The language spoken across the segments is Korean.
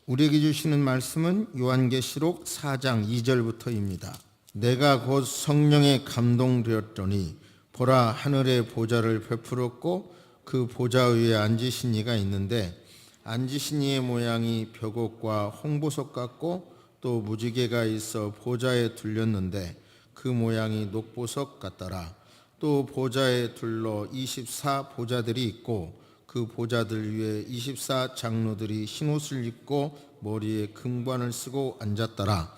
우리에게 주시는 말씀은 요한계시록 4장 2절부터입니다. 내가 곧 성령에 감동되었더니 보라, 하늘의 보좌를 베풀었고 그 보좌 위에 앉으신 이가 있는데 앉으신 이의 모양이 벽옥과 홍보석 같고 또 무지개가 있어 보좌에 둘렸는데 그 모양이 녹보석 같더라. 또 보좌에 둘러 24 보좌들이 있고 그 보좌들 위에 24 장로들이 흰옷을 입고 머리에 금관을 쓰고 앉았더라.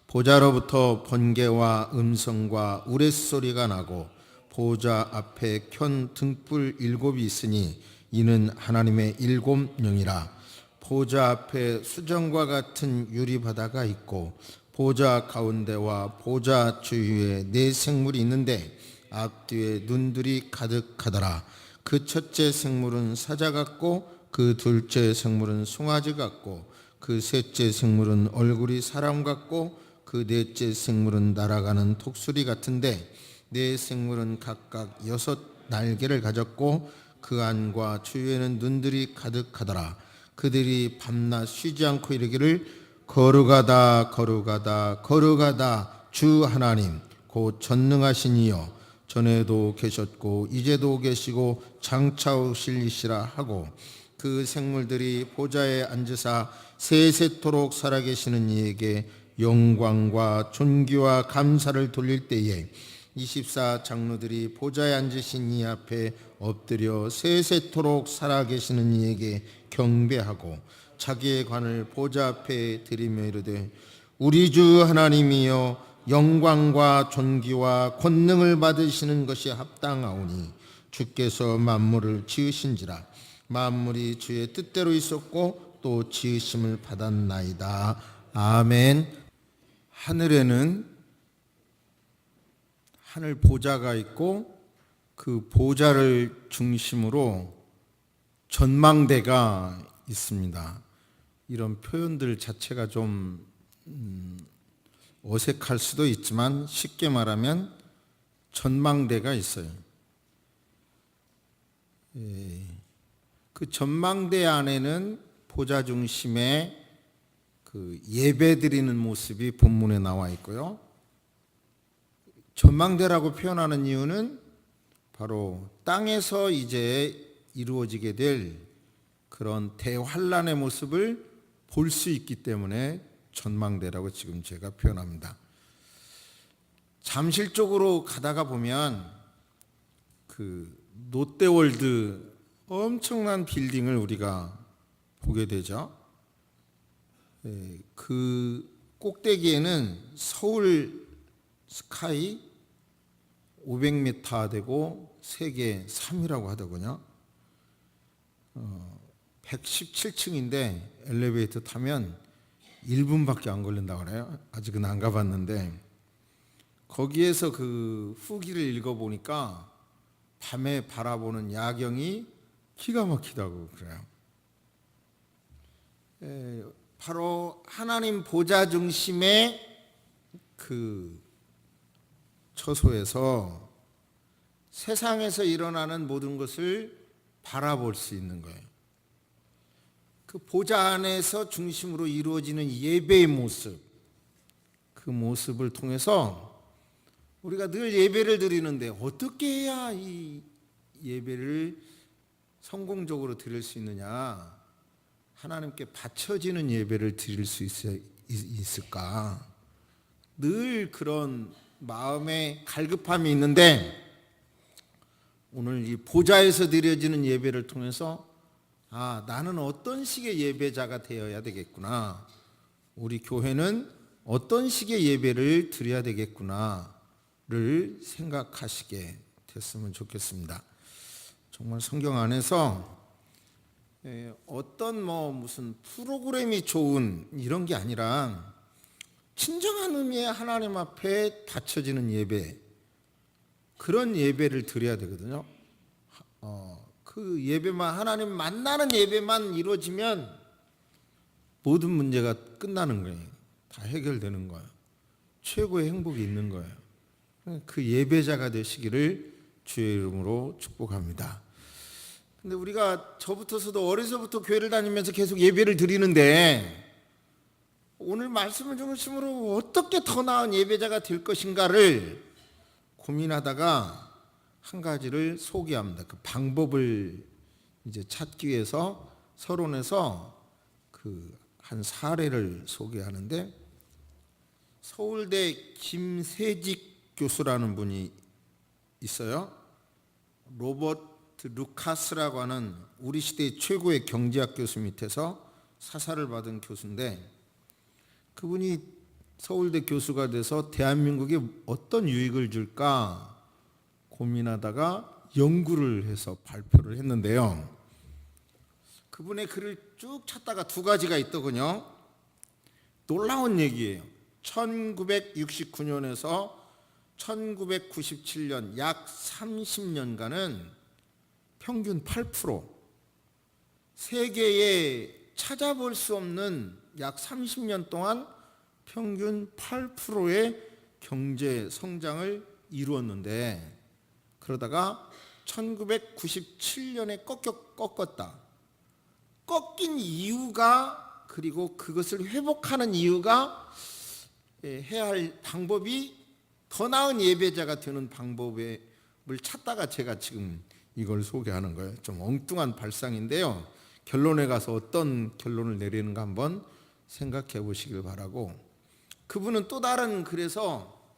보좌로부터 번개와 음성과 우레소리가 나고 보좌 앞에 켠 등불 7이 있으니 이는 하나님의 7영이라. 보좌 앞에 수정과 같은 유리바다가 있고 보좌 가운데와 보좌 주위에 4 생물이 있는데 앞뒤에 눈들이 가득하더라. 그 첫째 생물은 사자 같고 그 둘째 생물은 송아지 같고 그 셋째 생물은 얼굴이 사람 같고 그 넷째 생물은 날아가는 독수리 같은데 4 생물은 각각 6 날개를 가졌고 그 안과 주위에는 눈들이 가득하더라. 그들이 밤낮 쉬지 않고 이르기를 거룩하다 거룩하다 거룩하다 주 하나님 곧 전능하신 이여, 전에도 계셨고 이제도 계시고 장차 오실 이시라 하고 그 생물들이 보좌에 앉으사 세세토록 살아계시는 이에게 영광과 존귀와 감사를 돌릴 때에 24 장로들이 보좌에 앉으신 이 앞에 엎드려 세세토록 살아계시는 이에게 경배하고 자기의 관을 보좌 앞에 드리며 이르되 우리 주 하나님이여, 영광과 존귀와 권능을 받으시는 것이 합당하오니 주께서 만물을 지으신지라. 만물이 주의 뜻대로 있었고 또 지으심을 받았나이다. 아멘. 하늘에는 하늘 보좌가 있고 그 보좌를 중심으로 전망대가 있습니다. 이런 표현들 자체가 좀 어색할 수도 있지만 쉽게 말하면 전망대가 있어요. 그 전망대 안에는 보좌 중심에 그 예배 드리는 모습이 본문에 나와 있고요. 전망대라고 표현하는 이유는 바로 땅에서 이제 이루어지게 될 그런 대환란의 모습을 볼 수 있기 때문에 전망대라고 지금 제가 표현합니다. 잠실 쪽으로 가다가 보면 그 롯데월드 엄청난 빌딩을 우리가 보게 되죠. 그 꼭대기에는 서울 스카이 500m 되고 세계 3위라고 하더군요. 117층인데 엘리베이터 타면 1분밖에 안 걸린다고 그래요. 아직은 안 가봤는데 거기에서 그 후기를 읽어보니까 밤에 바라보는 야경이 기가 막히다고 그래요. 바로 하나님 보좌 중심의 그 처소에서 세상에서 일어나는 모든 것을 바라볼 수 있는 거예요. 그 보좌 안에서 중심으로 이루어지는 예배의 모습, 그 모습을 통해서 우리가 늘 예배를 드리는데 어떻게 해야 이 예배를 성공적으로 드릴 수 있느냐, 하나님께 바쳐지는 예배를 드릴 수 있을까, 늘 그런 마음의 갈급함이 있는데 오늘 이 보좌에서 드려지는 예배를 통해서 나는 어떤 식의 예배자가 되어야 되겠구나, 우리 교회는 어떤 식의 예배를 드려야 되겠구나를 생각하시게 됐으면 좋겠습니다. 정말 성경 안에서 어떤 무슨 프로그램이 좋은 이런 게 아니라 진정한 의미의 하나님 앞에 바쳐지는 예배, 그런 예배를 드려야 되거든요. 그 예배만, 하나님 만나는 예배만 이루어지면 모든 문제가 끝나는 거예요. 다 해결되는 거예요. 최고의 행복이 있는 거예요. 그 예배자가 되시기를 주의 이름으로 축복합니다. 근데 우리가 저부터서도 어려서부터 교회를 다니면서 계속 예배를 드리는데 오늘 말씀을 중심으로 어떻게 더 나은 예배자가 될 것인가를 고민하다가 한 가지를 소개합니다. 그 방법을 이제 찾기 위해서 서론에서 그 한 사례를 소개하는데, 서울대 김세직 교수라는 분이 있어요. 로버트 루카스라고 하는 우리 시대의 최고의 경제학 교수 밑에서 사사를 받은 교수인데, 그분이 서울대 교수가 돼서 대한민국에 어떤 유익을 줄까 고민하다가 연구를 해서 발표를 했는데요. 그분의 글을 쭉 찾다가 두 가지가 있더군요. 놀라운 얘기예요. 1969년에서 1997년 약 30년간은 평균 8%, 세계에 찾아볼 수 없는 약 30년 동안 평균 8%의 경제 성장을 이루었는데, 그러다가 1997년에 꺾었다. 꺾인 이유가, 그리고 그것을 회복하는 이유가, 해야 할 방법이 더 나은 예배자가 되는 방법을 찾다가 제가 지금 이걸 소개하는 거예요. 좀 엉뚱한 발상인데요. 결론에 가서 어떤 결론을 내리는가 한번 생각해 보시길 바라고, 그분은 또 다른, 그래서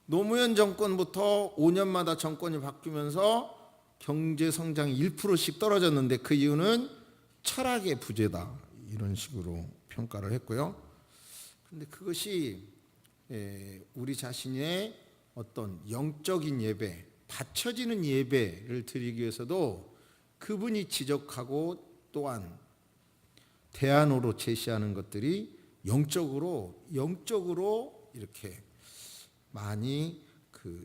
노무현 정권부터 5년마다 정권이 바뀌면서 경제 성장이 1%씩 떨어졌는데 그 이유는 철학의 부재다, 이런 식으로 평가를 했고요. 그런데 그것이 우리 자신의 어떤 영적인 예배, 바쳐지는 예배를 드리기 위해서도 그분이 지적하고 또한 대안으로 제시하는 것들이 영적으로 이렇게 많이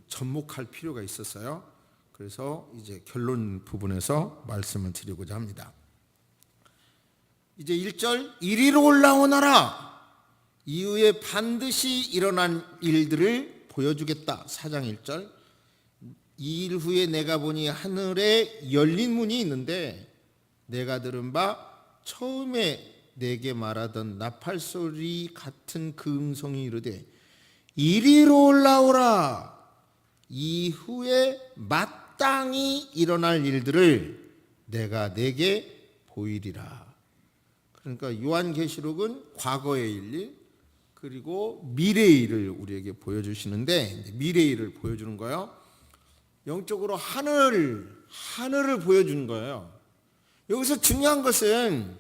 접목할 필요가 있었어요. 그래서 이제 결론 부분에서 말씀을 드리고자 합니다. 이제 1절, 이리로 올라오너라. 이후에 반드시 일어난 일들을 보여주겠다. 4장 1절. 이 일 후에 내가 보니 하늘에 열린 문이 있는데, 내가 들은 바 처음에 내게 말하던 나팔 소리 같은 그 음성이 이르되, 이리로 올라오라. 이후에 마땅히 일어날 일들을 내가 내게 보이리라. 그러니까 요한계시록은 과거의 일, 그리고 미래의 일을 우리에게 보여주시는데, 미래의 일을 보여주는 거예요. 영적으로 하늘을 보여주는 거예요. 여기서 중요한 것은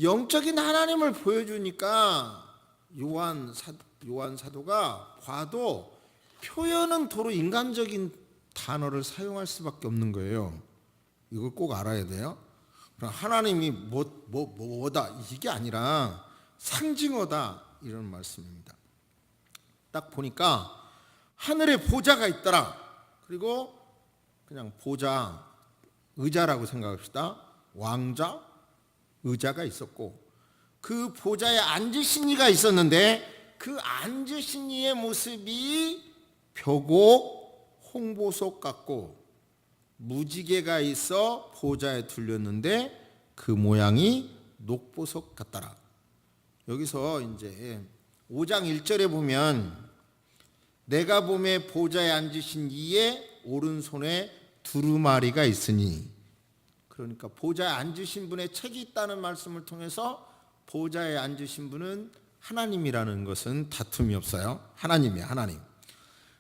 영적인 하나님을 보여주니까 요한 사도가 봐도 표현은 도로 인간적인 단어를 사용할 수밖에 없는 거예요. 이걸 꼭 알아야 돼요. 하나님이 뭐다 이게 아니라 상징어다, 이런 말씀입니다. 딱 보니까 하늘에 보좌가 있더라. 그리고 그냥 보좌, 의자라고 생각합시다. 왕자, 의자가 있었고, 그 보좌에 앉으신 이가 있었는데, 그 앉으신 이의 모습이 벽옥, 홍보석 같고, 무지개가 있어 보좌에 둘렸는데 그 모양이 녹보석 같더라. 여기서 이제 5장 1절에 보면, 내가 보매 보좌에 앉으신 이의 오른손에 두루마리가 있으니, 그러니까 보좌에 앉으신 분의 책이 있다는 말씀을 통해서 보좌에 앉으신 분은 하나님이라는 것은 다툼이 없어요. 하나님이에요, 하나님.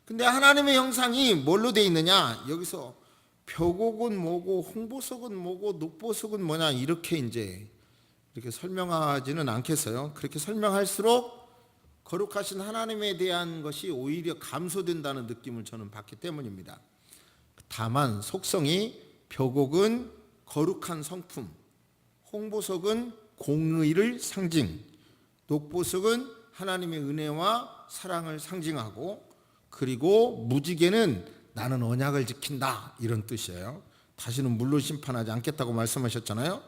근데 하나님의 형상이 뭘로 되어 있느냐? 여기서 벽옥은 뭐고 홍보석은 뭐고 녹보석은 뭐냐, 이렇게 설명하지는 않겠어요. 그렇게 설명할수록 거룩하신 하나님에 대한 것이 오히려 감소된다는 느낌을 저는 받기 때문입니다. 다만 속성이, 벽옥은 거룩한 성품, 홍보석은 공의를 상징, 녹보석은 하나님의 은혜와 사랑을 상징하고, 그리고 무지개는 나는 언약을 지킨다, 이런 뜻이에요. 다시는 물로 심판하지 않겠다고 말씀하셨잖아요.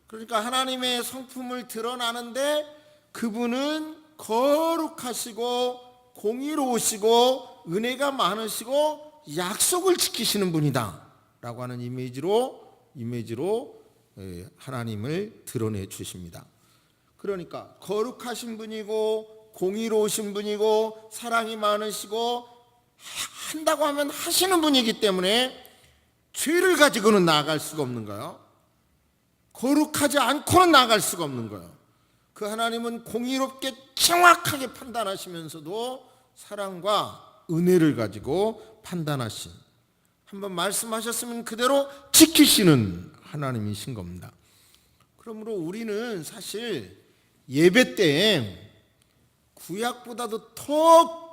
그러니까 하나님의 성품을 드러나는데 그분은 거룩하시고 공의로우시고 은혜가 많으시고 약속을 지키시는 분이다 라고 하는 이미지로 하나님을 드러내 주십니다. 그러니까 거룩하신 분이고 공의로우신 분이고 사랑이 많으시고 한다고 하면 하시는 분이기 때문에 죄를 가지고는 나아갈 수가 없는 거예요. 거룩하지 않고는 나아갈 수가 없는 거예요. 그 하나님은 공의롭게 정확하게 판단하시면서도 사랑과 은혜를 가지고 판단하신, 한번 말씀하셨으면 그대로 지키시는 하나님이신 겁니다. 그러므로 우리는 사실 예배 때 구약보다도 더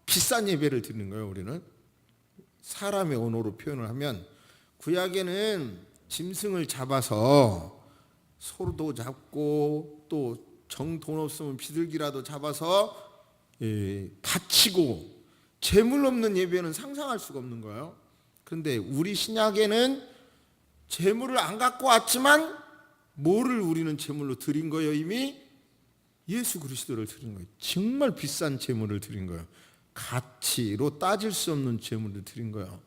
비싼 예배를 드리는 거예요. 우리는 사람의 언어로 표현을 하면 구약에는 짐승을 잡아서 소도 잡고 또 정 돈 없으면 비둘기라도 잡아서 바치고 재물 없는 예배는 상상할 수가 없는 거예요. 그런데 우리 신약에는 재물을 안 갖고 왔지만 뭐를 우리는 재물로 드린 거예요? 이미 예수 그리스도를 드린 거예요. 정말 비싼 재물을 드린 거예요. 가치로 따질 수 없는 재물을 드린 거예요.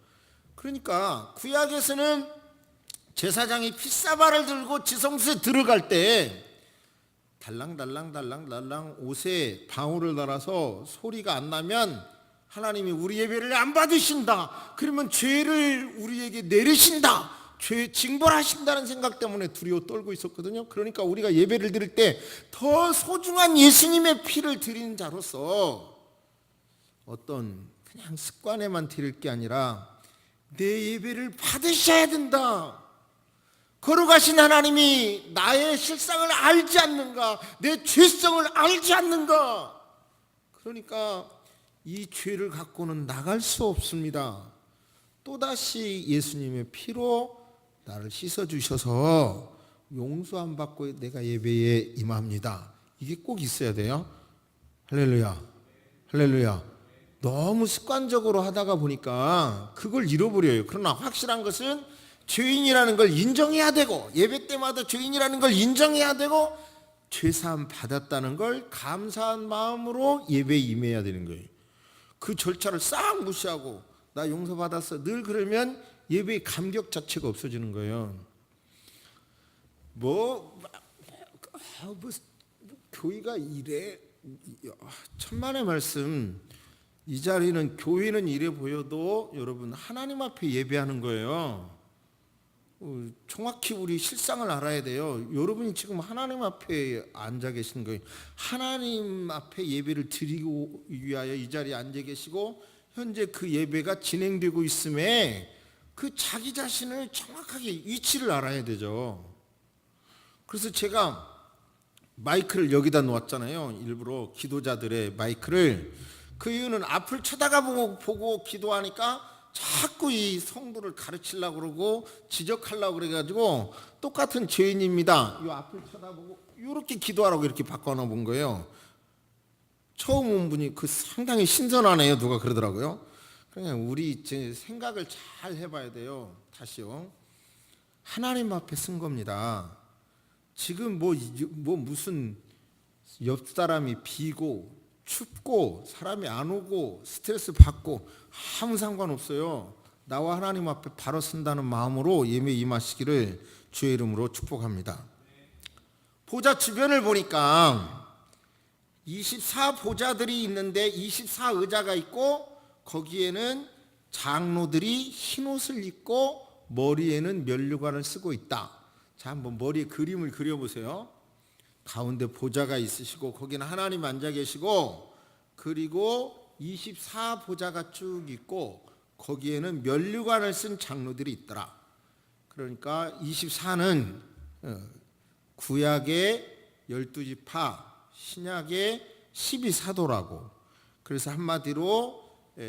그러니까 구약에서는 제사장이 핏사발을 들고 지성소에 들어갈 때 달랑달랑 옷에 방울을 달아서 소리가 안 나면 하나님이 우리 예배를 안 받으신다. 그러면 죄를 우리에게 내리신다. 죄 징벌하신다는 생각 때문에 두려워 떨고 있었거든요. 그러니까 우리가 예배를 드릴 때 더 소중한 예수님의 피를 드리는 자로서 어떤 그냥 습관에만 드릴 게 아니라 내 예배를 받으셔야 된다. 거룩하신 하나님이 나의 실상을 알지 않는가? 내 죄성을 알지 않는가? 그러니까 이 죄를 갖고는 나갈 수 없습니다. 또다시 예수님의 피로 나를 씻어주셔서 용서함 받고 내가 예배에 임합니다. 이게 꼭 있어야 돼요. 할렐루야, 할렐루야. 너무 습관적으로 하다가 보니까 그걸 잃어버려요. 그러나 확실한 것은 죄인이라는 걸 인정해야 되고, 예배 때마다 죄인이라는 걸 인정해야 되고, 죄사함 받았다는 걸 감사한 마음으로 예배에 임해야 되는 거예요. 그 절차를 싹 무시하고 나 용서받았어 늘 그러면 예배의 감격 자체가 없어지는 거예요. 교회가 이래, 천만의 말씀. 이 자리는 교회는 이래 보여도 여러분 하나님 앞에 예배하는 거예요. 정확히 우리 실상을 알아야 돼요. 여러분이 지금 하나님 앞에 앉아 계신 거예요. 하나님 앞에 예배를 드리고 위하여 이 자리에 앉아 계시고 현재 그 예배가 진행되고 있음에 그 자기 자신을 정확하게 위치를 알아야 되죠. 그래서 제가 마이크를 여기다 놓았잖아요. 일부러 기도자들의 마이크를. 그 이유는 앞을 쳐다보고 기도하니까 자꾸 이 성도를 가르치려고 그러고 지적하려고 그래가지고 똑같은 죄인입니다. 이 앞을 쳐다보고 이렇게 기도하라고 이렇게 바꿔놓은 거예요. 처음 온 분이 그 상당히 신선하네요. 누가 그러더라고요. 그냥 우리 생각을 잘 해봐야 돼요. 다시요. 하나님 앞에 쓴 겁니다. 지금 무슨 옆 사람이 비고 춥고 사람이 안 오고 스트레스 받고 아무 상관없어요. 나와 하나님 앞에 바로 쓴다는 마음으로 예배 임하시기를 주의 이름으로 축복합니다. 보좌 주변을 보니까 24보좌들이 있는데 24의자가 있고 거기에는 장로들이 흰옷을 입고 머리에는 면류관을 쓰고 있다. 자, 한번 머리에 그림을 그려보세요. 가운데 보좌가 있으시고 거기는 하나님 앉아 계시고 그리고 24보좌가 쭉 있고 거기에는 면류관을 쓴 장로들이 있더라. 그러니까 24는 구약의 12지파, 신약의 12사도라고. 그래서 한마디로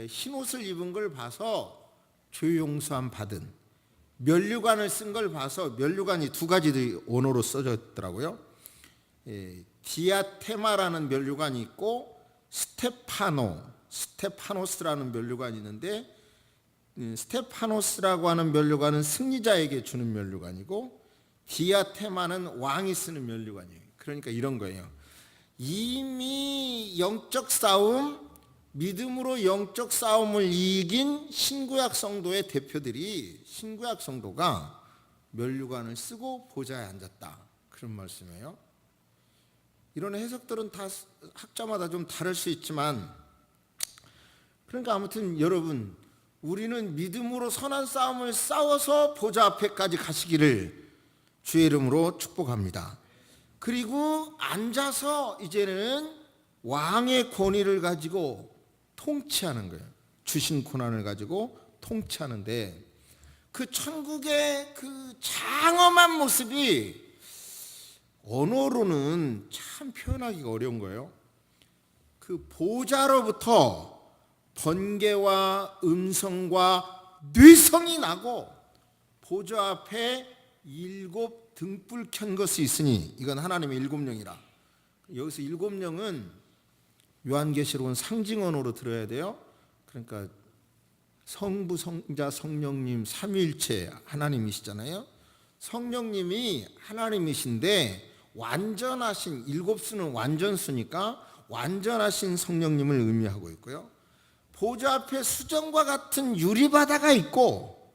흰옷을 입은 걸 봐서 죄 용서함 받은, 면류관을 쓴 걸 봐서, 면류관이 두 가지 언어로 써져 있더라고요. 디아테마라는 면류관이 있고 스테파노스라는 면류관이 있는데 스테파노스라고 하는 면류관은 승리자에게 주는 면류관이고 디아테마는 왕이 쓰는 면류관이에요. 그러니까 이런 거예요. 이미 영적 싸움, 믿음으로 영적 싸움을 이긴 신구약 성도의 대표들이, 신구약 성도가 면류관을 쓰고 보좌에 앉았다. 그런 말씀이에요. 이런 해석들은 다 학자마다 좀 다를 수 있지만, 그러니까 아무튼 여러분, 우리는 믿음으로 선한 싸움을 싸워서 보좌 앞에까지 가시기를 주의 이름으로 축복합니다. 그리고 앉아서 이제는 왕의 권위를 가지고 통치하는 거예요. 주신 고난을 가지고 통치하는데, 그 천국의 그 장엄한 모습이 언어로는 참 표현하기가 어려운 거예요. 그 보좌로부터 번개와 음성과 뇌성이 나고 보좌 앞에 7 등불 켠 것이 있으니, 이건 하나님의 7영이라. 여기서 7영은 요한계시록은 상징 언어로 들어야 돼요. 그러니까 성부, 성자, 성령님 삼위일체 하나님이시잖아요. 성령님이 하나님이신데 완전하신, 7수는 완전수니까 완전하신 성령님을 의미하고 있고요. 보좌 앞에 수정과 같은 유리바다가 있고,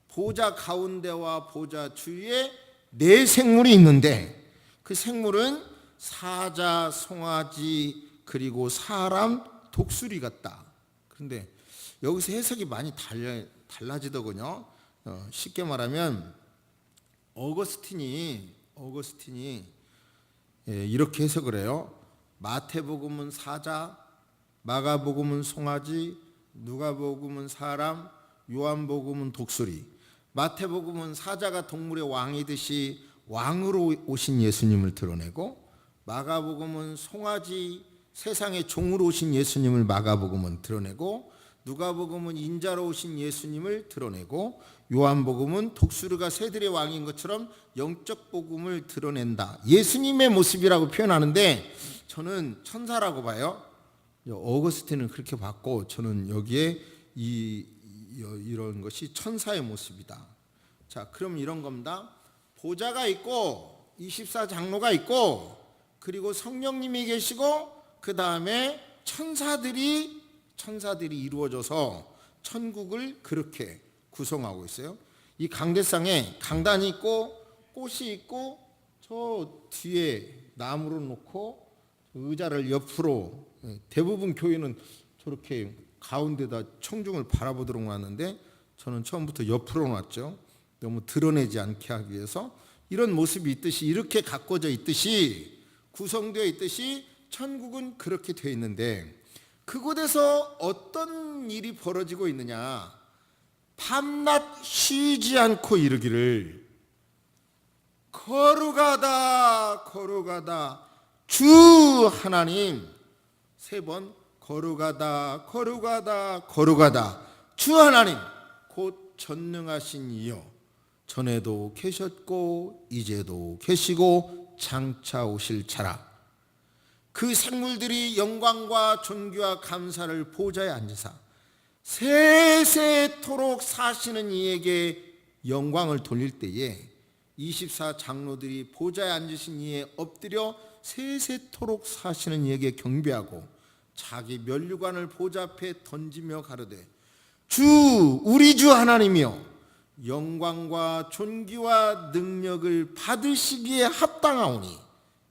보좌 가운데와 보좌 주위에 4 생물이 있는데, 그 생물은 사자, 송아지, 그리고 사람, 독수리 같다. 그런데 여기서 해석이 많이 달라지더군요. 쉽게 말하면 어거스틴이 이렇게 해석을 해요. 마태복음은 사자, 마가복음은 송아지, 누가복음은 사람, 요한복음은 독수리. 마태복음은 사자가 동물의 왕이듯이 왕으로 오신 예수님을 드러내고, 마가복음은 송아지, 세상의 종으로 오신 예수님을 마가복음은 드러내고, 누가복음은 인자로 오신 예수님을 드러내고, 요한복음은 독수리가 새들의 왕인 것처럼 영적 복음을 드러낸다. 예수님의 모습이라고 표현하는데 저는 천사라고 봐요. 어거스틴은 그렇게 봤고, 저는 여기에 이런 것이 천사의 모습이다. 자, 그럼 이런 겁니다. 보좌가 있고 24장로가 있고, 그리고 성령님이 계시고, 그 다음에 천사들이 이루어져서 천국을 그렇게 구성하고 있어요. 이 강대상에 강단이 있고 꽃이 있고, 저 뒤에 나무로 놓고 의자를 옆으로, 대부분 교회는 저렇게 가운데다 청중을 바라보도록 놨는데 저는 처음부터 옆으로 놨죠. 너무 드러내지 않게 하기 위해서. 이런 모습이 있듯이, 이렇게 가꿔져 있듯이, 구성되어 있듯이 천국은 그렇게 되어 있는데, 그곳에서 어떤 일이 벌어지고 있느냐. 밤낮 쉬지 않고 이르기를 거룩하다 거룩하다 주 하나님. 3번 거룩하다 거룩하다 거룩하다 주 하나님, 곧 전능하신 이여, 전에도 계셨고 이제도 계시고 장차 오실 자라. 그 생물들이 영광과 존귀와 감사를 보좌에 앉으사 세세토록 사시는 이에게 영광을 돌릴 때에 24장로들이 보좌에 앉으신 이에 엎드려 세세토록 사시는 이에게 경배하고 자기 면류관을 보좌 앞에 던지며 가로되 주 우리 주 하나님이여, 영광과 존귀와 능력을 받으시기에 합당하오니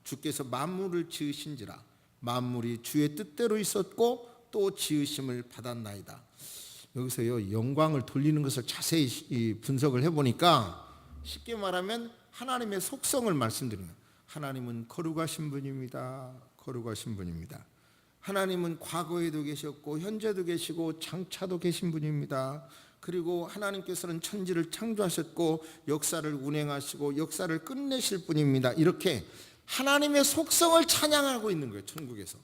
주께서 만물을 지으신지라 만물이 주의 뜻대로 있었고 또 지으심을 받았나이다. 여기서요, 영광을 돌리는 것을 자세히 분석을 해보니까 쉽게 말하면 하나님의 속성을 말씀드립니다. 하나님은 거룩하신 분입니다. 거룩하신 분입니다. 하나님은 과거에도 계셨고 현재도 계시고 장차도 계신 분입니다. 그리고 하나님께서는 천지를 창조하셨고 역사를 운행하시고 역사를 끝내실 분입니다. 이렇게 하나님의 속성을 찬양하고 있는 거예요, 천국에서.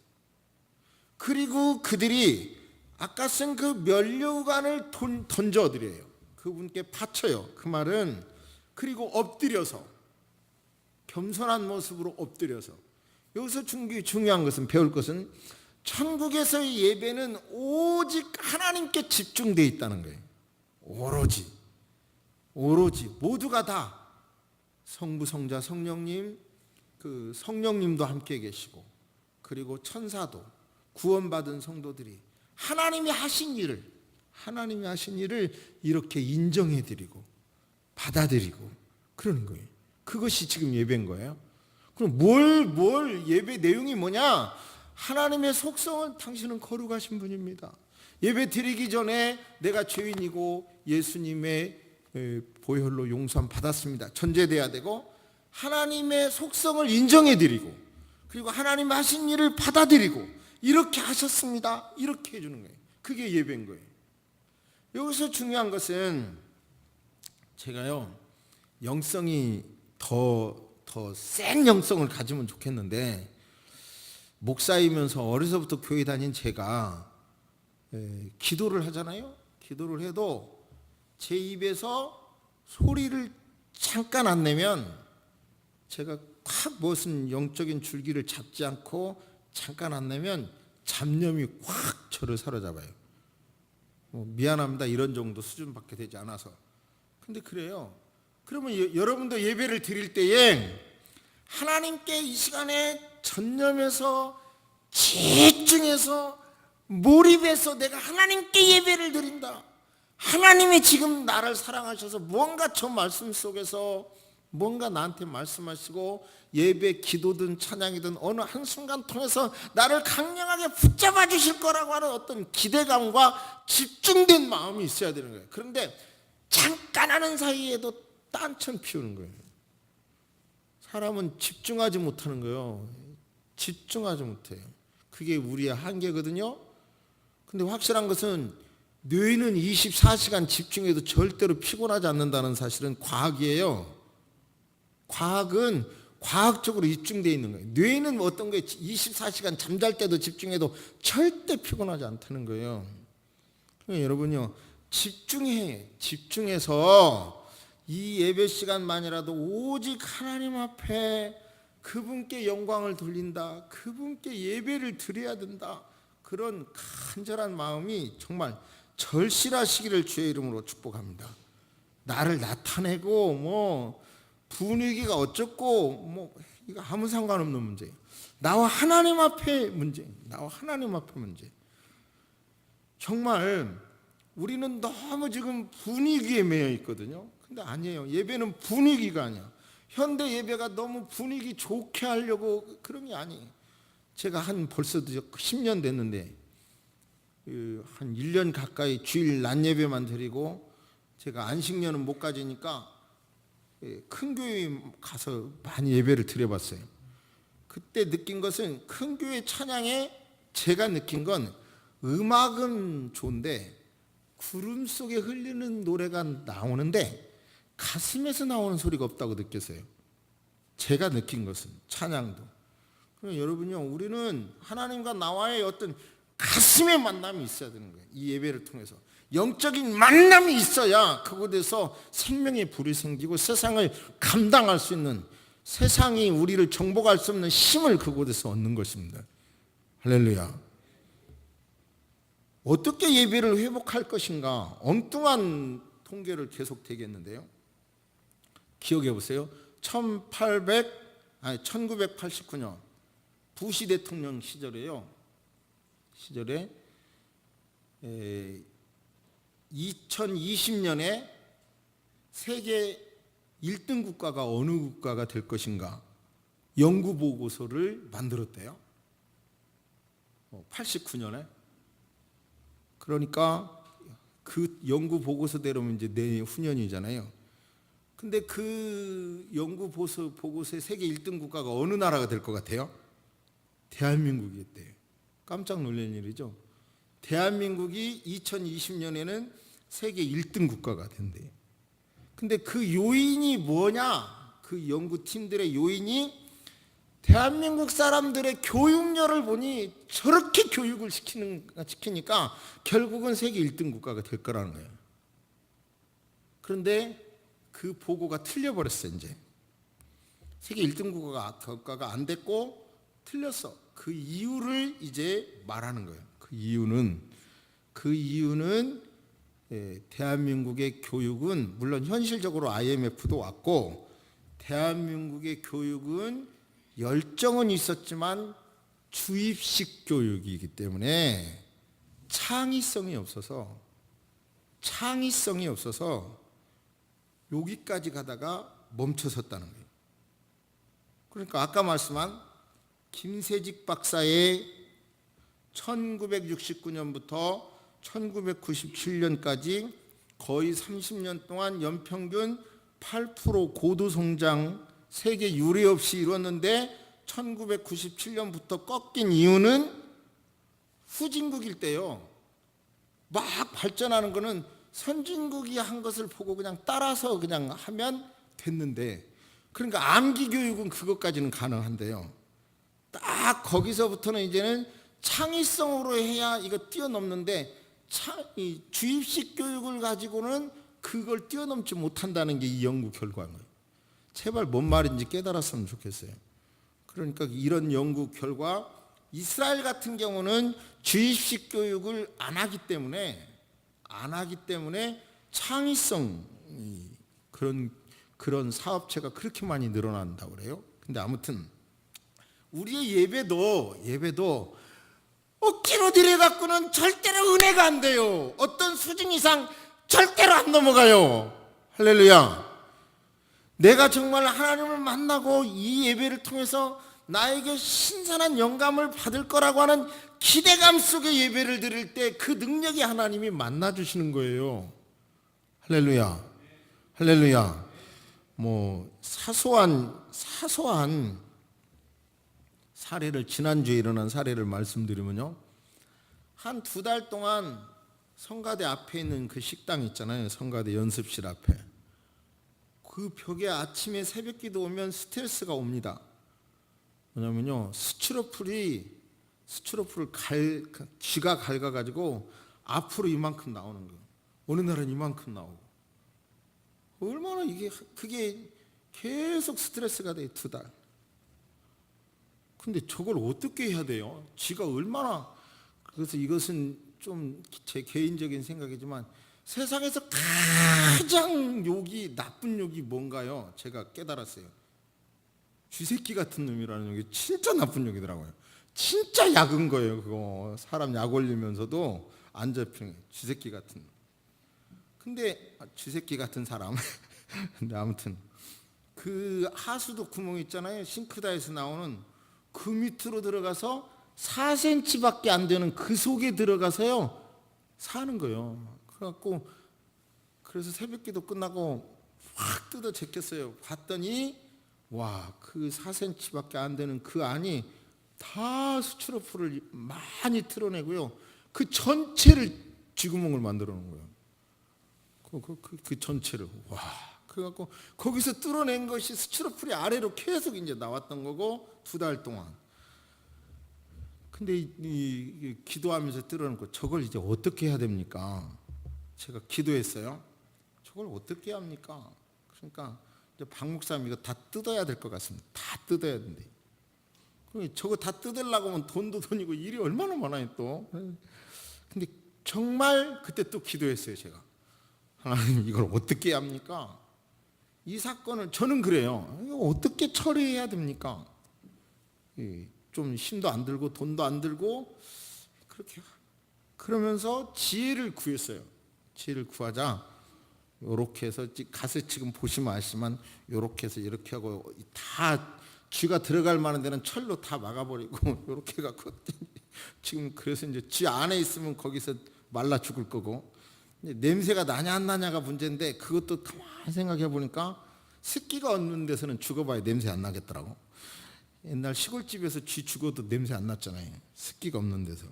그리고 그들이 아까 쓴 그 면류관을 던져드려요. 그분께 바쳐요. 그 말은, 그리고 엎드려서, 겸손한 모습으로 엎드려서. 여기서 중요한 것은, 배울 것은, 천국에서의 예배는 오직 하나님께 집중되어 있다는 거예요. 오로지 모두가 다 성부, 성자, 성령님, 그 성령님도 함께 계시고, 그리고 천사도, 구원받은 성도들이 하나님이 하신 일을 이렇게 인정해드리고 받아들이고 그러는 거예요. 그것이 지금 예배인 거예요. 그럼 뭘 예배 내용이 뭐냐? 하나님의 속성은 당신은 거룩하신 분입니다. 예배 드리기 전에 내가 죄인이고 예수님의 보혈로 용서함 받았습니다. 전제돼야 되고, 하나님의 속성을 인정해 드리고, 그리고 하나님 하신 일을 받아들이고, 이렇게 하셨습니다. 이렇게 해주는 거예요. 그게 예배인 거예요. 여기서 중요한 것은, 제가요, 영성이 더 센 영성을 가지면 좋겠는데, 목사이면서 어려서부터 교회 다닌 제가 기도를 하잖아요. 기도를 해도 제 입에서 소리를 잠깐 안 내면, 제가 확 무슨 영적인 줄기를 잡지 않고 잠깐 안 내면 잡념이 확 저를 사로잡아요. 미안합니다, 이런 정도 수준밖에 되지 않아서. 근데 그래요. 그러면 여러분도 예배를 드릴 때에 하나님께 이 시간에 전념해서, 집중해서, 몰입해서 내가 하나님께 예배를 드린다. 하나님이 지금 나를 사랑하셔서 뭔가 저 말씀 속에서 뭔가 나한테 말씀하시고, 예배, 기도든 찬양이든 어느 한순간 통해서 나를 강력하게 붙잡아 주실 거라고 하는 어떤 기대감과 집중된 마음이 있어야 되는 거예요. 그런데 잠깐 하는 사이에도 딴청 피우는 거예요. 사람은 집중하지 못하는 거예요. 집중하지 못해요. 그게 우리의 한계거든요. 근데 확실한 것은 뇌는 24시간 집중해도 절대로 피곤하지 않는다는 사실은 과학이에요. 과학은 과학적으로 입증되어 있는 거예요. 뇌는 어떤 거에 24시간 잠잘 때도 집중해도 절대 피곤하지 않다는 거예요. 그러니까 여러분요, 집중해서 이 예배 시간만이라도 오직 하나님 앞에 그분께 영광을 돌린다, 그분께 예배를 드려야 된다, 그런 간절한 마음이 정말 절실하시기를 주의 이름으로 축복합니다. 나를 나타내고 분위기가 어쩌고 이거 아무 상관없는 문제예요. 나와 하나님 앞에 문제. 정말 우리는 너무 지금 분위기에 매여 있거든요. 근데 아니에요. 예배는 분위기가 아니야. 현대 예배가 너무 분위기 좋게 하려고 그런 게 아니에요. 제가 벌써 10년 됐는데 한 1년 가까이 주일 낮 예배만 드리고, 제가 안식년은 못 가지니까 큰 교회 가서 많이 예배를 드려봤어요. 그때 느낀 것은, 큰 교회 찬양에 제가 느낀 건, 음악은 좋은데 구름 속에 흘리는 노래가 나오는데 가슴에서 나오는 소리가 없다고 느꼈어요. 제가 느낀 것은, 찬양도. 그러면 여러분요, 우리는 하나님과 나와의 어떤 가슴의 만남이 있어야 되는 거예요. 이 예배를 통해서 영적인 만남이 있어야 그곳에서 생명의 불이 생기고 세상을 감당할 수 있는, 세상이 우리를 정복할 수 없는 힘을 그곳에서 얻는 것입니다. 할렐루야. 어떻게 예배를 회복할 것인가? 엉뚱한 통계를 계속 되겠는데요. 기억해 보세요. 1989년 부시 대통령 시절에 2020년에 세계 1등 국가가 어느 국가가 될 것인가 연구 보고서를 만들었대요. 89년에. 그러니까 그 연구 보고서대로면 이제 내후년이잖아요. 근데 그 연구 보고서의 세계 1등 국가가 어느 나라가 될 것 같아요? 대한민국이었대요. 깜짝 놀란 일이죠. 대한민국이 2020년에는 세계 1등 국가가 된대요. 근데 그 요인이 뭐냐? 그 연구팀들의 요인이, 대한민국 사람들의 교육열을 보니 저렇게 교육을 시키니까 결국은 세계 1등 국가가 될 거라는 거예요. 그런데 그 보고가 틀려버렸어요. 이제 세계 1등 국가가 안 됐고 틀렸어. 그 이유를 이제 말하는 거예요. 그 이유는 대한민국의 교육은, 물론 현실적으로 IMF도 왔고, 대한민국의 교육은 열정은 있었지만 주입식 교육이기 때문에 창의성이 없어서 여기까지 가다가 멈춰섰다는 거예요. 그러니까 아까 말씀한 김세직 박사의 1969년부터 1997년까지 거의 30년 동안 연평균 8% 고도 성장 세계 유례 없이 이뤘는데 1997년부터 꺾인 이유는 후진국일 때요. 막 발전하는 거는 선진국이 한 것을 보고 그냥 따라서 그냥 하면 됐는데, 그러니까 암기 교육은 그것까지는 가능한데요. 딱 거기서부터는 이제는 창의성으로 해야 이거 뛰어넘는데, 이 주입식 교육을 가지고는 그걸 뛰어넘지 못한다는 게 이 연구 결과인 거예요. 제발 뭔 말인지 깨달았으면 좋겠어요. 그러니까 이런 연구 결과, 이스라엘 같은 경우는 주입식 교육을 안 하기 때문에 창의성, 그런 사업체가 그렇게 많이 늘어난다고 그래요. 근데 아무튼 우리의 예배도 억지로 들여갖고는 절대로 은혜가 안 돼요. 어떤 수준 이상 절대로 안 넘어가요. 할렐루야. 내가 정말 하나님을 만나고 이 예배를 통해서 나에게 신선한 영감을 받을 거라고 하는 기대감 속에 예배를 드릴 때 그 능력이 하나님이 만나주시는 거예요. 할렐루야. 할렐루야. 뭐 사소한 사례를, 지난주에 일어난 사례를 말씀드리면요, 한 2달 동안 성가대 앞에 있는 그 식당 있잖아요. 성가대 연습실 앞에. 그 벽에 아침에 새벽기도 오면 스트레스가 옵니다. 뭐냐면요, 스티로폴을 쥐가 갉아가지고 앞으로 이만큼 나오는 거예요. 어느 날은 이만큼 나오고. 얼마나 그게 계속 스트레스가 돼요. 2달. 근데 저걸 어떻게 해야 돼요? 쥐가 얼마나. 그래서 이것은 좀 제 개인적인 생각이지만 세상에서 가장 나쁜 욕이 뭔가요? 제가 깨달았어요. 쥐새끼 같은 놈이라는 욕이 진짜 나쁜 욕이더라고요. 진짜 약은 거예요. 그거 사람 약 올리면서도 안 잡히는 쥐새끼 같은 놈. 근데 쥐새끼 같은 사람. 근데 아무튼 그 하수도 구멍 있잖아요. 싱크대에서 나오는 그 밑으로 들어가서 4cm밖에 안 되는 그 속에 들어가서요 사는 거예요. 그래서 새벽기도 끝나고 확 뜯어 제꼈어요. 봤더니 와, 그 4cm밖에 안 되는 그 안이 다 스티로폴을 많이 틀어내고요. 그 전체를 쥐구멍을 만들어 놓은 거예요. 그 전체를. 와, 그래갖고 거기서 뚫어낸 것이 스티로폴이 아래로 계속 이제 나왔던 거고 2달 동안. 근데 이 기도하면서 뚫어놓고 저걸 이제 어떻게 해야 됩니까? 제가 기도했어요. 저걸 어떻게 합니까? 그러니까 이제 박 목사님 이거 다 뜯어야 될 것 같습니다. 다 뜯어야 된대. 저거 다 뜯으려고 하면 돈도 돈이고 일이 얼마나 많아요 또. 근데 정말 그때 또 기도했어요. 제가 하나님 이걸 어떻게 합니까? 이 사건을 저는 그래요. 이거 어떻게 처리해야 됩니까? 좀 힘도 안 들고 돈도 안 들고 그렇게. 그러면서 지혜를 구했어요. 지혜를 구하자 요렇게 해서 가서 지금 보시면 아시지만 요렇게 해서 이렇게 하고 다 쥐가 들어갈 만한 데는 철로 다 막아버리고 요렇게 해갖고 지금 그래서 이제 쥐 안에 있으면 거기서 말라 죽을 거고, 냄새가 나냐 안 나냐가 문제인데 그것도 가만히 생각해 보니까 습기가 없는 데서는 죽어봐야 냄새 안 나겠더라고. 옛날 시골집에서 쥐 죽어도 냄새 안 났잖아요. 습기가 없는 데서.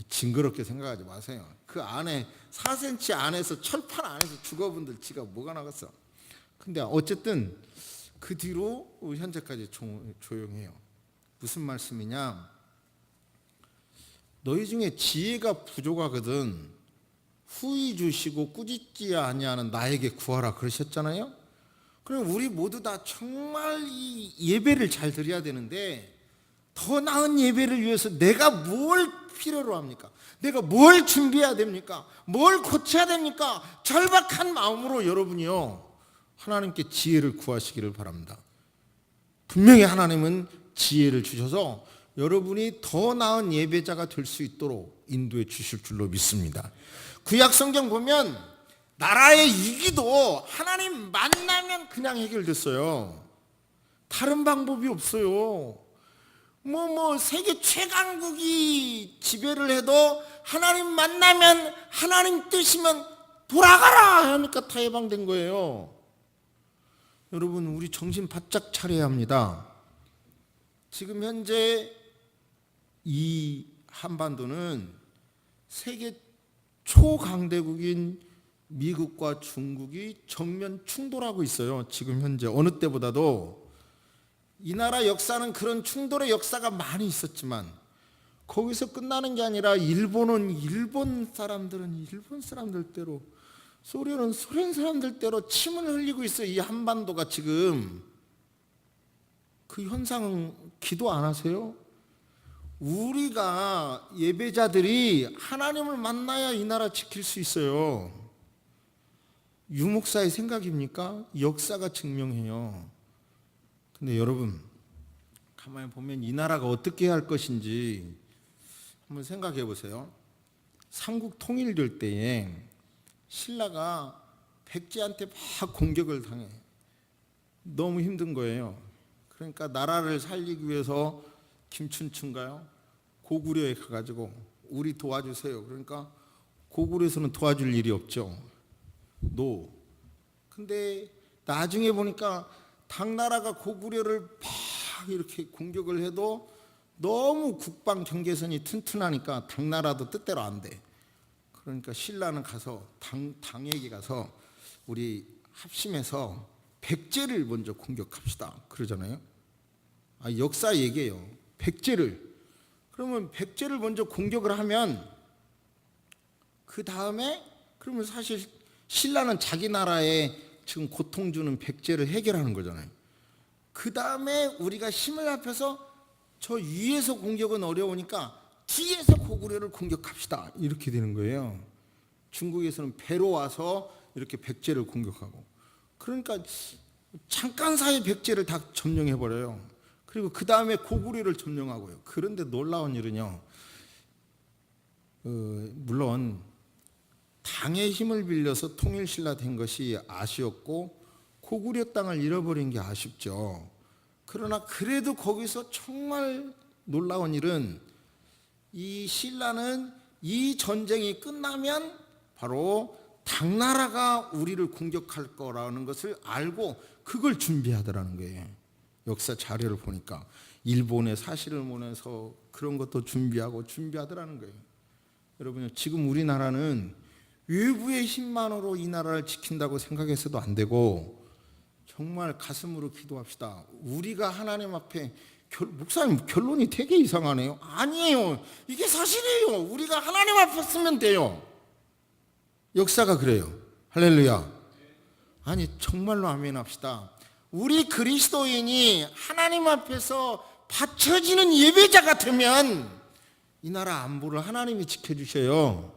징그럽게 생각하지 마세요. 그 안에 4cm 안에서 철판 안에서 죽어본들 쥐가 뭐가 나겠어. 근데 어쨌든 그 뒤로 현재까지 조용해요. 무슨 말씀이냐? 너희 중에 지혜가 부족하거든 후히 주시고 꾸짖지 아니하는 나에게 구하라 그러셨잖아요. 그럼 우리 모두 다 정말 이 예배를 잘 드려야 되는데 더 나은 예배를 위해서 내가 뭘 필요로 합니까? 내가 뭘 준비해야 됩니까? 뭘 고쳐야 됩니까? 절박한 마음으로 여러분이요 하나님께 지혜를 구하시기를 바랍니다. 분명히 하나님은 지혜를 주셔서 여러분이 더 나은 예배자가 될 수 있도록 인도해 주실 줄로 믿습니다. 구약 성경 보면 나라의 위기도 하나님 만나면 그냥 해결됐어요. 다른 방법이 없어요. 세계 최강국이 지배를 해도 하나님 만나면, 하나님 뜻이면 돌아가라 하니까 다 해방된 거예요. 여러분, 우리 정신 바짝 차려야 합니다. 지금 현재 이 한반도는 세계 초강대국인 미국과 중국이 정면 충돌하고 있어요. 지금 현재 어느 때보다도. 이 나라 역사는 그런 충돌의 역사가 많이 있었지만 거기서 끝나는 게 아니라 일본은 일본 사람들대로, 소련은 소련 사람들대로 침을 흘리고 있어요. 이 한반도가 지금. 그 현상은 기도 안 하세요? 우리가 예배자들이 하나님을 만나야 이 나라 지킬 수 있어요. 유목사의 생각입니까? 역사가 증명해요. 근데 여러분, 가만히 보면 이 나라가 어떻게 할 것인지 한번 생각해 보세요. 삼국 통일될 때에 신라가 백제한테 막 공격을 당해. 너무 힘든 거예요. 그러니까 나라를 살리기 위해서 김춘추인가요? 고구려에 가가지고 우리 도와주세요. 그러니까 고구려에서는 도와줄 일이 없죠. 근데 나중에 보니까 당나라가 고구려를 막 이렇게 공격을 해도 너무 국방 경계선이 튼튼하니까 당나라도 뜻대로 안 돼. 그러니까 신라는 가서 당에게 가서 우리 합심해서 백제를 먼저 공격합시다 그러잖아요. 역사 얘기예요. 백제를. 그러면 백제를 먼저 공격을 하면 그 다음에 그러면 사실 신라는 자기 나라에 지금 고통 주는 백제를 해결하는 거잖아요. 그 다음에 우리가 힘을 합해서 저 위에서 공격은 어려우니까 뒤에서 고구려를 공격합시다 이렇게 되는 거예요. 중국에서는 배로 와서 이렇게 백제를 공격하고, 그러니까 잠깐 사이에 백제를 다 점령해버려요. 그리고 그 다음에 고구려를 점령하고요. 그런데 놀라운 일은요, 물론 당의 힘을 빌려서 통일신라 된 것이 아쉬웠고 고구려 땅을 잃어버린 게 아쉽죠. 그러나 그래도 거기서 정말 놀라운 일은 이 신라는 이 전쟁이 끝나면 바로 당나라가 우리를 공격할 거라는 것을 알고 그걸 준비하더라는 거예요. 역사 자료를 보니까 일본의 사실을 보내서 그런 것도 준비하더라는 거예요. 여러분, 지금 우리나라는 외부의 힘만으로 이 나라를 지킨다고 생각해서도 안 되고 정말 가슴으로 기도합시다. 우리가 하나님 앞에 목사님 결론이 되게 이상하네요. 아니에요. 이게 사실이에요. 우리가 하나님 앞에 쓰면 돼요. 역사가 그래요. 할렐루야. 아니 정말로 아멘 합시다. 우리 그리스도인이 하나님 앞에서 바쳐지는 예배자가 되면 이 나라 안보를 하나님이 지켜주셔요.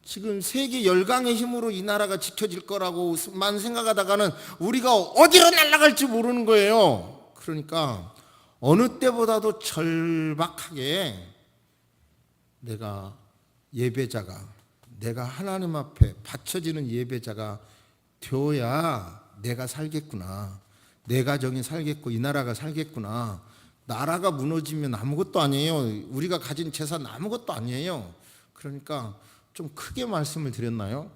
지금 세계 열강의 힘으로 이 나라가 지켜질 거라고만 생각하다가는 우리가 어디로 날아갈지 모르는 거예요. 그러니까 어느 때보다도 절박하게 내가 예배자가, 내가 하나님 앞에 바쳐지는 예배자가 되어야 내가 살겠구나, 내 가정이 살겠고 이 나라가 살겠구나. 나라가 무너지면 아무것도 아니에요. 우리가 가진 재산 아무것도 아니에요. 그러니까 좀 크게 말씀을 드렸나요?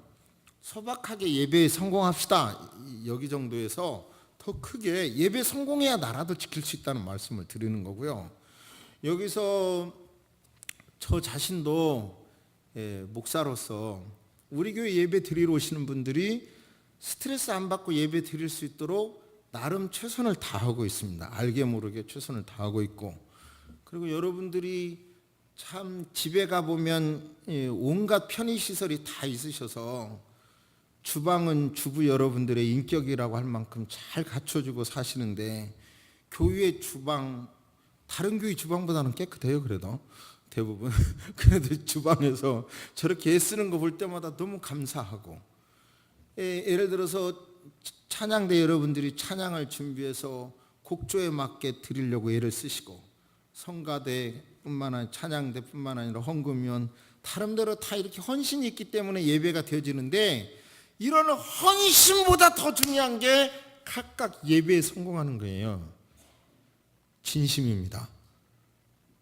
소박하게 예배에 성공합시다. 여기 정도에서 더 크게 예배 성공해야 나라도 지킬 수 있다는 말씀을 드리는 거고요. 여기서 저 자신도 목사로서 우리 교회 예배 드리러 오시는 분들이 스트레스 안 받고 예배 드릴 수 있도록 나름 최선을 다하고 있습니다. 알게 모르게 최선을 다하고 있고, 그리고 여러분들이 참 집에 가보면 온갖 편의시설이 다 있으셔서 주방은 주부 여러분들의 인격이라고 할 만큼 잘 갖춰주고 사시는데, 교회 주방, 다른 교회 주방보다는 깨끗해요. 그래도 대부분 그래도 주방에서 저렇게 애쓰는 거 볼 때마다 너무 감사하고, 예를 들어서 찬양대 여러분들이 찬양을 준비해서 곡조에 맞게 드리려고 애를 쓰시고, 성가대뿐만 아니라 찬양대뿐만 아니라 헌금위원 다른데로 다 이렇게 헌신이 있기 때문에 예배가 되어지는데, 이런 헌신보다 더 중요한 게 각각 예배에 성공하는 거예요. 진심입니다.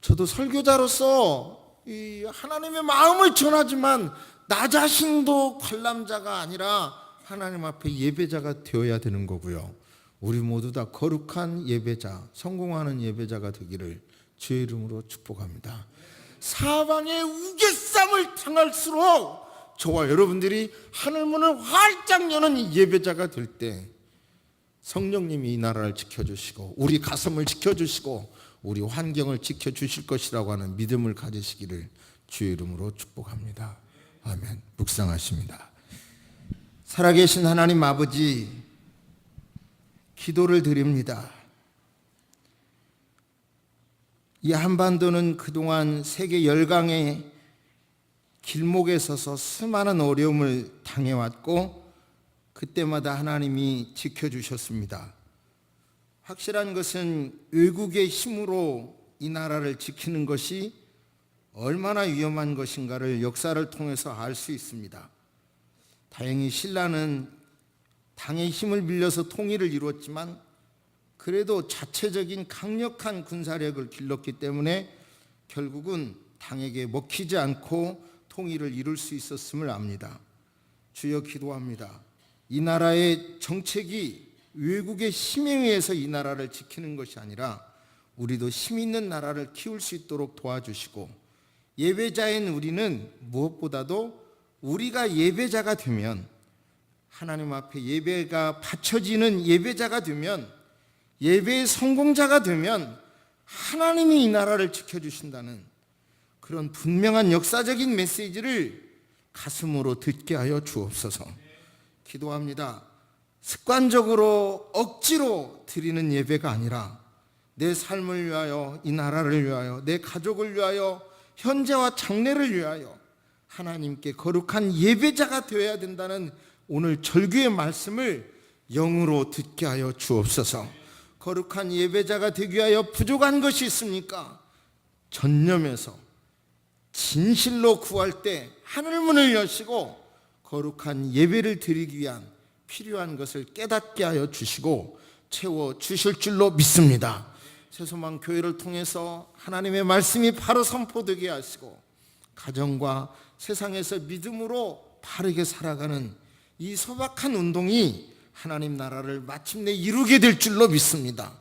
저도 설교자로서 이 하나님의 마음을 전하지만 나 자신도 관람자가 아니라 하나님 앞에 예배자가 되어야 되는 거고요. 우리 모두 다 거룩한 예배자, 성공하는 예배자가 되기를 주의 이름으로 축복합니다. 사방에 우겨쌈을 당할수록 저와 여러분들이 하늘문을 활짝 여는 이 예배자가 될 때 성령님이 이 나라를 지켜주시고 우리 가슴을 지켜주시고 우리 환경을 지켜주실 것이라고 하는 믿음을 가지시기를 주의 이름으로 축복합니다. 아멘. 묵상하십니다. 살아계신 하나님 아버지, 기도를 드립니다. 이 한반도는 그동안 세계 열강의 길목에 서서 수많은 어려움을 당해왔고 그때마다 하나님이 지켜주셨습니다. 확실한 것은 외국의 힘으로 이 나라를 지키는 것이 얼마나 위험한 것인가를 역사를 통해서 알 수 있습니다. 다행히 신라는 당의 힘을 빌려서 통일을 이루었지만 그래도 자체적인 강력한 군사력을 길렀기 때문에 결국은 당에게 먹히지 않고 통일을 이룰 수 있었음을 압니다. 주여 기도합니다. 이 나라의 정책이 외국의 힘에 의해서 이 나라를 지키는 것이 아니라 우리도 힘 있는 나라를 키울 수 있도록 도와주시고 예배자인 우리는 무엇보다도 우리가 예배자가 되면 하나님 앞에 예배가 바쳐지는 예배자가 되면 예배의 성공자가 되면 하나님이 이 나라를 지켜주신다는 그런 분명한 역사적인 메시지를 가슴으로 듣게 하여 주옵소서. 기도합니다. 습관적으로 억지로 드리는 예배가 아니라 내 삶을 위하여 이 나라를 위하여 내 가족을 위하여 현재와 장래를 위하여 하나님께 거룩한 예배자가 되어야 된다는 오늘 절규의 말씀을 영으로 듣게 하여 주옵소서. 거룩한 예배자가 되기 위하여 부족한 것이 있습니까? 전념해서 진실로 구할 때 하늘문을 여시고 거룩한 예배를 드리기 위한 필요한 것을 깨닫게 하여 주시고 채워주실 줄로 믿습니다. 새소망 교회를 통해서 하나님의 말씀이 바로 선포되게 하시고 가정과 세상에서 믿음으로 바르게 살아가는 이 소박한 운동이 하나님 나라를 마침내 이루게 될 줄로 믿습니다.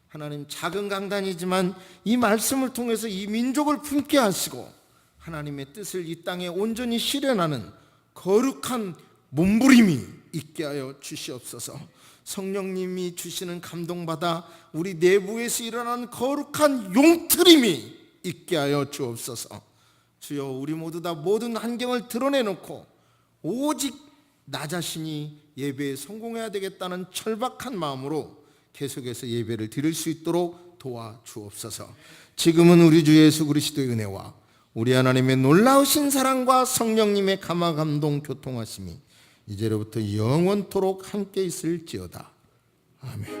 하나님, 작은 강단이지만 이 말씀을 통해서 이 민족을 품게 하시고 하나님의 뜻을 이 땅에 온전히 실현하는 거룩한 몸부림이 있게 하여 주시옵소서. 성령님이 주시는 감동받아 우리 내부에서 일어나는 거룩한 용트림이 있게 하여 주옵소서. 주여, 우리 모두 다 모든 환경을 드러내놓고 오직 나 자신이 예배에 성공해야 되겠다는 절박한 마음으로 계속해서 예배를 드릴 수 있도록 도와주옵소서. 지금은 우리 주 예수 그리스도의 은혜와 우리 하나님의 놀라우신 사랑과 성령님의 감화 감동 교통하심이 이제로부터 영원토록 함께 있을지어다. 아멘.